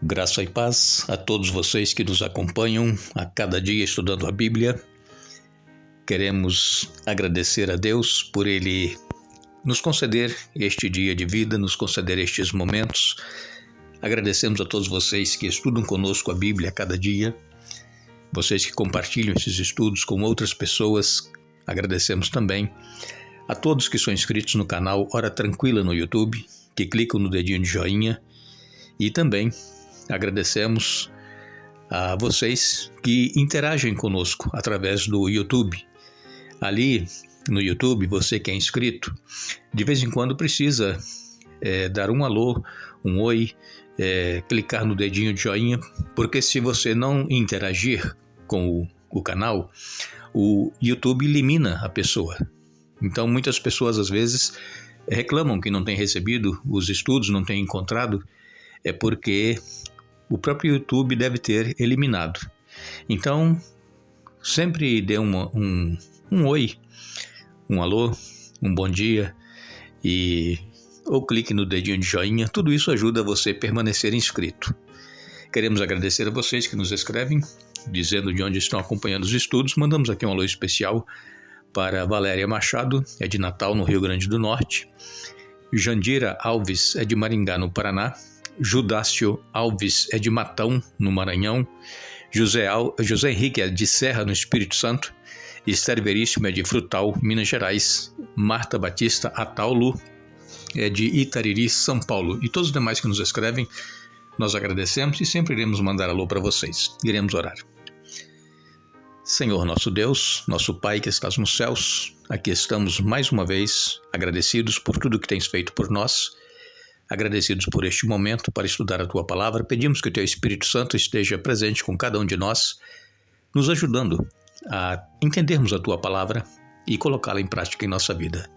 Graça e paz a todos vocês que nos acompanham a cada dia estudando a Bíblia. Queremos agradecer a Deus por Ele nos conceder este dia de vida, nos conceder estes momentos. Agradecemos a todos vocês que estudam conosco a Bíblia a cada dia, vocês que compartilham esses estudos com outras pessoas. Agradecemos também a todos que são inscritos no canal Hora Tranquila no YouTube, que clicam no dedinho de joinha, e também agradecemos a vocês que interagem conosco através do YouTube. Ali no YouTube, você que é inscrito, de vez em quando precisa dar um alô, um oi, clicar no dedinho de joinha, porque se você não interagir com o canal, o YouTube elimina a pessoa. Então muitas pessoas às vezes reclamam que não têm recebido os estudos, não têm encontrado, é porque o próprio YouTube deve ter eliminado. Então, sempre dê um oi, um alô, um bom dia, ou clique no dedinho de joinha. Tudo isso ajuda você a permanecer inscrito. Queremos agradecer a vocês que nos escrevem, dizendo de onde estão acompanhando os estudos. Mandamos aqui um alô especial para Valéria Machado, é de Natal, no Rio Grande do Norte. Jandira Alves é de Maringá, no Paraná. Judácio Alves é de Matão, no Maranhão. José Henrique é de Serra, no Espírito Santo. Esther Veríssimo é de Frutal, Minas Gerais. Marta Batista Ataulu é de Itariri, São Paulo. E todos os demais que nos escrevem, nós agradecemos e sempre iremos mandar alô para vocês. Iremos orar. Senhor nosso Deus, nosso Pai que estás nos céus, aqui estamos mais uma vez agradecidos por tudo que tens feito por nós, agradecidos por este momento para estudar a Tua Palavra. Pedimos que o Teu Espírito Santo esteja presente com cada um de nós, nos ajudando a entendermos a Tua Palavra e colocá-la em prática em nossa vida.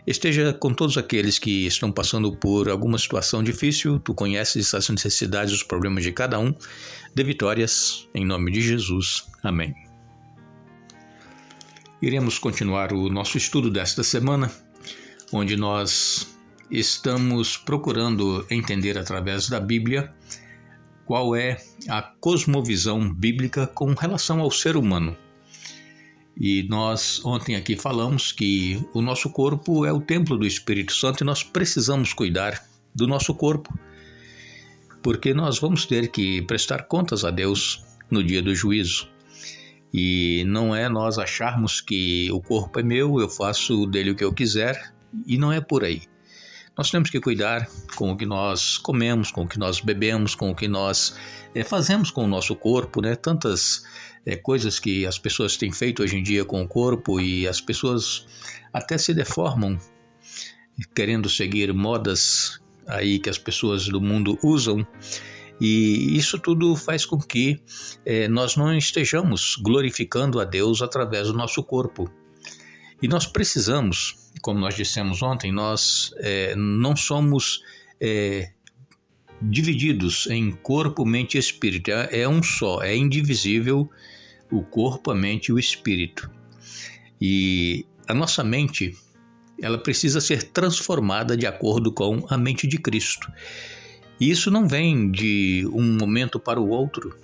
Esteja com todos aqueles que estão passando por alguma situação difícil. Tu conheces as necessidades, os problemas de cada um. Dê vitórias, em nome de Jesus. Amém. Iremos continuar o nosso estudo desta semana, onde nós estamos procurando entender através da Bíblia qual é a cosmovisão bíblica com relação ao ser humano. E nós ontem aqui falamos que o nosso corpo é o templo do Espírito Santo e nós precisamos cuidar do nosso corpo, porque nós vamos ter que prestar contas a Deus no dia do juízo. E não é nós acharmos que o corpo é meu, eu faço dele o que eu quiser, e não é por aí. Nós temos que cuidar com o que nós comemos, com o que nós bebemos, com o que nós fazemos com o nosso corpo, né? Tantas coisas que as pessoas têm feito hoje em dia com o corpo, e as pessoas até se deformam, querendo seguir modas aí que as pessoas do mundo usam. E isso tudo faz com que nós não estejamos glorificando a Deus através do nosso corpo. E nós precisamos, como nós dissemos ontem, nós não somos divididos em corpo, mente e espírito. É um só, é indivisível o corpo, a mente e o espírito. E a nossa mente, ela precisa ser transformada de acordo com a mente de Cristo. E isso não vem de um momento para o outro.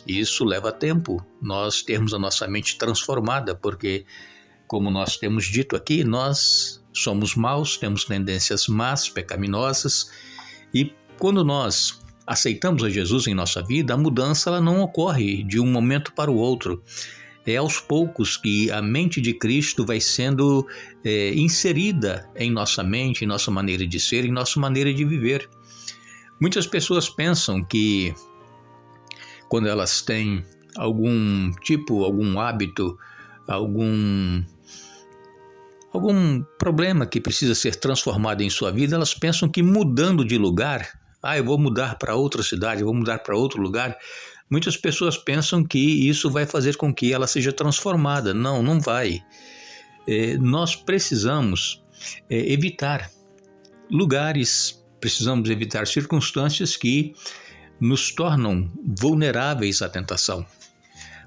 Isso leva tempo, nós termos a nossa mente transformada, porque, como nós temos dito aqui, nós somos maus, temos tendências más, pecaminosas, e quando nós aceitamos a Jesus em nossa vida, a mudança ela não ocorre de um momento para o outro. É aos poucos que a mente de Cristo vai sendo inserida em nossa mente, em nossa maneira de ser, em nossa maneira de viver. Muitas pessoas pensam que quando elas têm algum hábito, algum problema que precisa ser transformado em sua vida, elas pensam que mudando de lugar, eu vou mudar para outra cidade, eu vou mudar para outro lugar. Muitas pessoas pensam que isso vai fazer com que ela seja transformada. Não, não vai. Nós precisamos evitar lugares, precisamos evitar circunstâncias que nos tornam vulneráveis à tentação.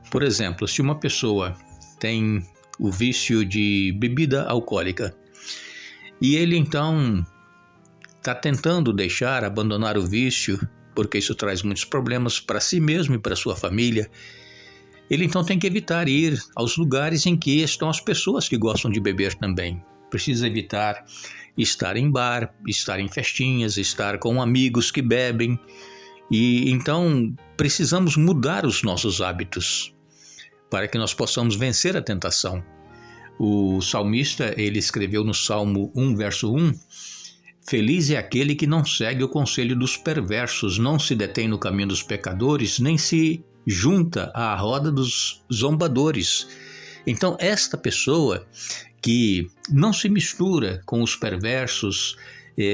Por exemplo, se uma pessoa tem o vício de bebida alcoólica e ele então está tentando abandonar o vício porque isso traz muitos problemas para si mesmo e para sua família. Ele então tem que evitar ir aos lugares em que estão as pessoas que gostam de beber também. Precisa evitar estar em bar, estar em festinhas, estar com amigos que bebem. E então precisamos mudar os nossos hábitos para que nós possamos vencer a tentação. O salmista, ele escreveu no Salmo 1, verso 1, feliz é aquele que não segue o conselho dos perversos, não se detém no caminho dos pecadores, nem se junta à roda dos zombadores. Então, esta pessoa que não se mistura com os perversos,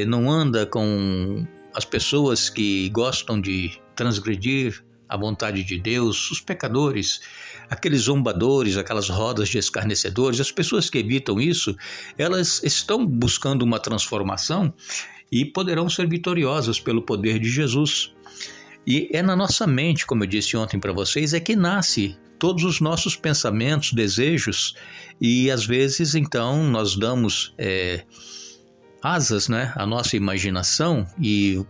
não anda com as pessoas que gostam de transgredir a vontade de Deus, os pecadores, aqueles zombadores, aquelas rodas de escarnecedores, as pessoas que evitam isso, elas estão buscando uma transformação e poderão ser vitoriosas pelo poder de Jesus. E é na nossa mente, como eu disse ontem para vocês, é que nasce todos os nossos pensamentos, desejos, e às vezes então nós damos asas, né, à nossa imaginação e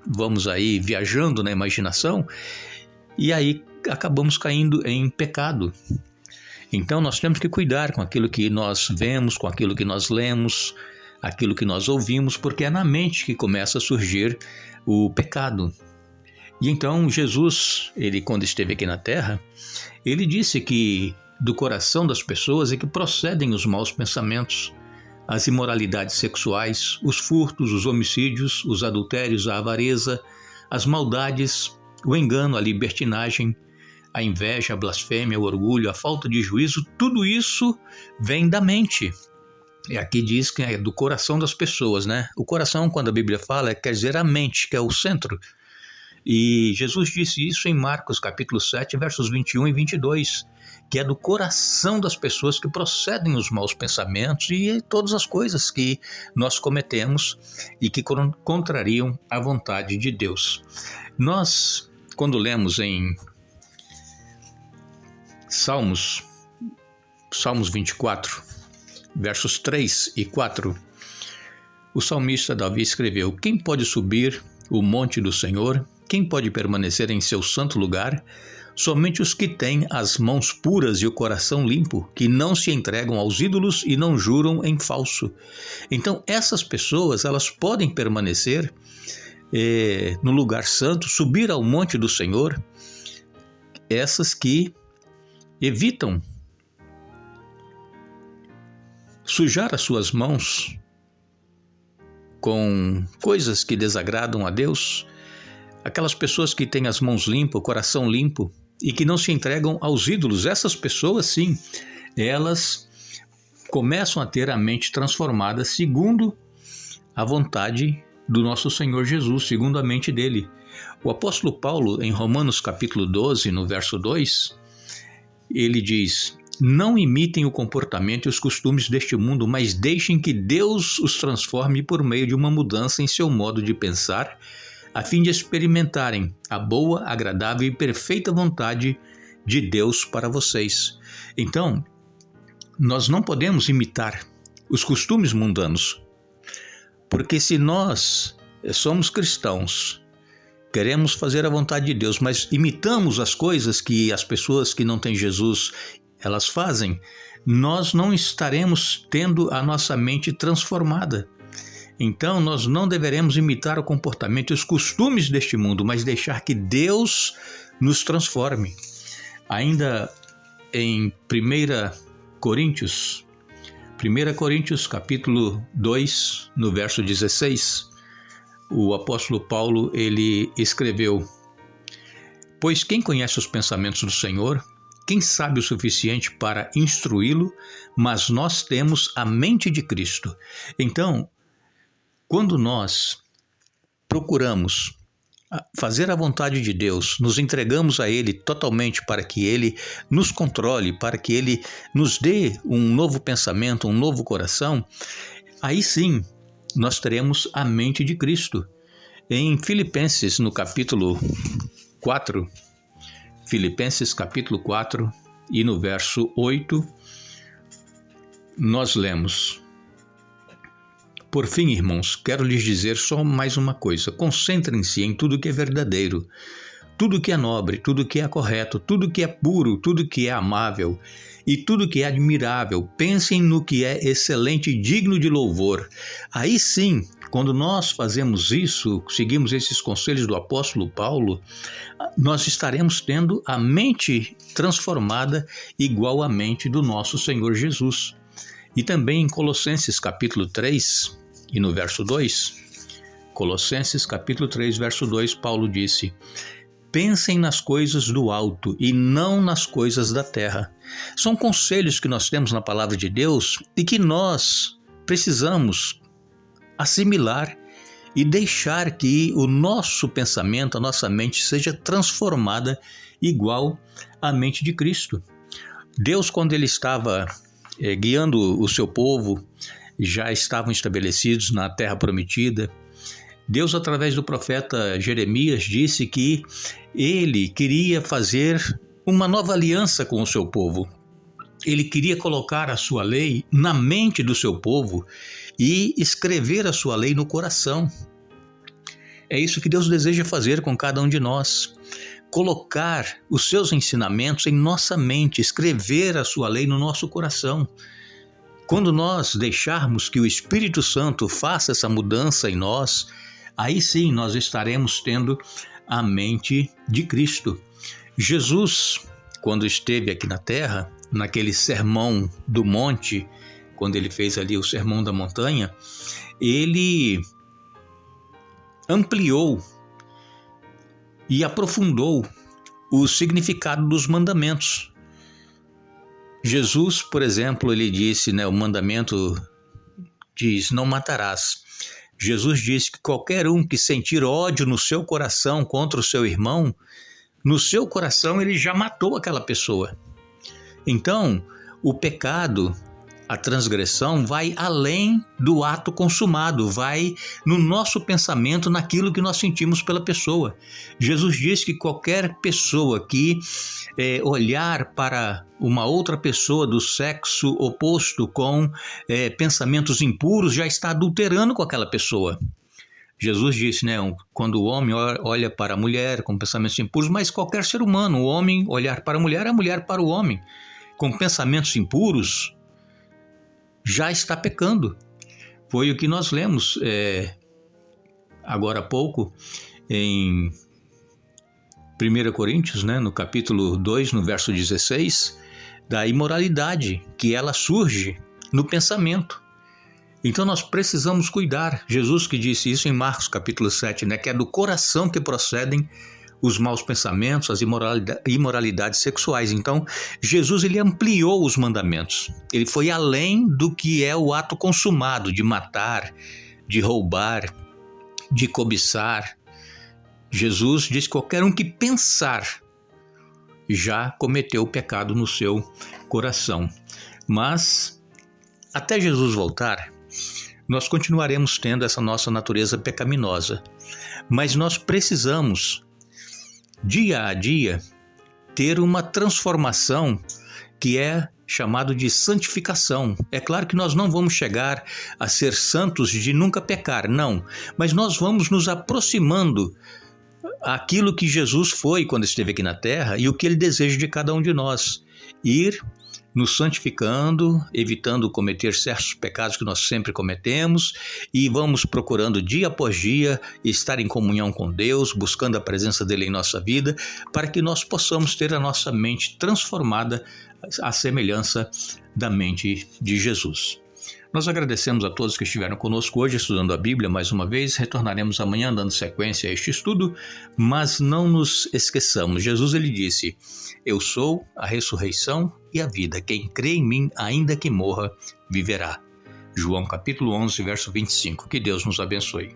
vamos aí viajando na imaginação e aí acabamos caindo em pecado. Então nós temos que cuidar com aquilo que nós vemos, com aquilo que nós lemos, aquilo que nós ouvimos, porque é na mente que começa a surgir o pecado. E então Jesus, ele quando esteve aqui na terra, ele disse que do coração das pessoas é que procedem os maus pensamentos, as imoralidades sexuais, os furtos, os homicídios, os adultérios, a avareza, as maldades, o engano, a libertinagem, a inveja, a blasfêmia, o orgulho, a falta de juízo, tudo isso vem da mente. E aqui diz que é do coração das pessoas, né? O coração, quando a Bíblia fala, quer dizer a mente, que é o centro. E Jesus disse isso em Marcos capítulo 7, versos 21 e 22, que é do coração das pessoas que procedem os maus pensamentos e todas as coisas que nós cometemos e que contrariam a vontade de Deus. Nós, quando lemos em Salmos 24, versos 3 e 4, o salmista Davi escreveu: quem pode subir o monte do Senhor? Quem pode permanecer em seu santo lugar? Somente os que têm as mãos puras e o coração limpo, que não se entregam aos ídolos e não juram em falso. Então, essas pessoas, elas podem permanecer no lugar santo, subir ao monte do Senhor, essas que evitam sujar as suas mãos com coisas que desagradam a Deus, aquelas pessoas que têm as mãos limpas, o coração limpo e que não se entregam aos ídolos, essas pessoas sim, elas começam a ter a mente transformada segundo a vontade do nosso Senhor Jesus, segundo a mente dele. O apóstolo Paulo, em Romanos capítulo 12, no verso 2, ele diz: não imitem o comportamento e os costumes deste mundo, mas deixem que Deus os transforme por meio de uma mudança em seu modo de pensar, a fim de experimentarem a boa, agradável e perfeita vontade de Deus para vocês. Então, nós não podemos imitar os costumes mundanos, porque se nós somos cristãos, queremos fazer a vontade de Deus, mas imitamos as coisas que as pessoas que não têm Jesus, elas fazem, nós não estaremos tendo a nossa mente transformada. Então, nós não deveremos imitar o comportamento e os costumes deste mundo, mas deixar que Deus nos transforme. Ainda em 1 Coríntios capítulo 2, no verso 16, o apóstolo Paulo, ele escreveu: pois quem conhece os pensamentos do Senhor? Quem sabe o suficiente para instruí-lo? Mas nós temos a mente de Cristo. Então, quando nós procuramos fazer a vontade de Deus, nos entregamos a Ele totalmente para que Ele nos controle, para que Ele nos dê um novo pensamento, um novo coração, aí sim nós teremos a mente de Cristo. Em Filipenses, no capítulo 4, Filipenses capítulo 4 e no verso 8, nós lemos: Por fim, irmãos, quero lhes dizer só mais uma coisa: concentrem-se em tudo que é verdadeiro, tudo que é nobre, tudo que é correto, tudo que é puro, tudo que é amável e tudo que é admirável. Pensem no que é excelente e digno de louvor. Aí sim, quando nós fazemos isso, seguimos esses conselhos do apóstolo Paulo, nós estaremos tendo a mente transformada igual à mente do nosso Senhor Jesus. E também em Colossenses capítulo 3 e no verso 2, Colossenses capítulo 3, verso 2, Paulo disse: pensem nas coisas do alto e não nas coisas da terra. São conselhos que nós temos na palavra de Deus e que nós precisamos assimilar e deixar que o nosso pensamento, a nossa mente seja transformada igual à mente de Cristo. Deus, quando ele estava guiando o seu povo, já estavam estabelecidos na terra prometida. Deus, através do profeta Jeremias, disse que ele queria fazer uma nova aliança com o seu povo. Ele queria colocar a sua lei na mente do seu povo e escrever a sua lei no coração. É isso que Deus deseja fazer com cada um de nós. Colocar os seus ensinamentos em nossa mente, escrever a sua lei no nosso coração. Quando nós deixarmos que o Espírito Santo faça essa mudança em nós, aí sim nós estaremos tendo a mente de Cristo. Jesus, quando esteve aqui na terra, naquele sermão do monte, quando ele fez ali o sermão da montanha, ele ampliou e aprofundou o significado dos mandamentos. Jesus, por exemplo, ele disse, o mandamento diz: não matarás. Jesus disse que qualquer um que sentir ódio no seu coração contra o seu irmão, no seu coração ele já matou aquela pessoa. Então, o pecado, a transgressão vai além do ato consumado, vai no nosso pensamento, naquilo que nós sentimos pela pessoa. Jesus disse que qualquer pessoa que olhar para uma outra pessoa do sexo oposto com pensamentos impuros já está adulterando com aquela pessoa. Jesus disse, quando o homem olha para a mulher com pensamentos impuros, mas qualquer ser humano, o homem olhar para a mulher para o homem com pensamentos impuros, já está pecando. Foi o que nós lemos agora há pouco em 1 Coríntios, no capítulo 2, no verso 16, da imoralidade, que ela surge no pensamento. Então nós precisamos cuidar. Jesus que disse isso em Marcos capítulo 7, que é do coração que procedem os maus pensamentos, as imoralidades sexuais. Então, Jesus ele ampliou os mandamentos. Ele foi além do que é o ato consumado de matar, de roubar, de cobiçar. Jesus diz que qualquer um que pensar já cometeu o pecado no seu coração. Mas, até Jesus voltar, nós continuaremos tendo essa nossa natureza pecaminosa. Mas nós precisamos, dia a dia, ter uma transformação que é chamado de santificação. É claro que nós não vamos chegar a ser santos de nunca pecar, não. Mas nós vamos nos aproximando aquilo que Jesus foi quando esteve aqui na terra e o que ele deseja de cada um de nós. Ir nos santificando, evitando cometer certos pecados que nós sempre cometemos, e vamos procurando dia após dia estar em comunhão com Deus, buscando a presença dele em nossa vida, para que nós possamos ter a nossa mente transformada à semelhança da mente de Jesus. Nós agradecemos a todos que estiveram conosco hoje estudando a Bíblia mais uma vez. Retornaremos amanhã dando sequência a este estudo, mas não nos esqueçamos. Jesus ele disse: eu sou a ressurreição e a vida. Quem crê em mim, ainda que morra, viverá. João capítulo 11, verso 25. Que Deus nos abençoe.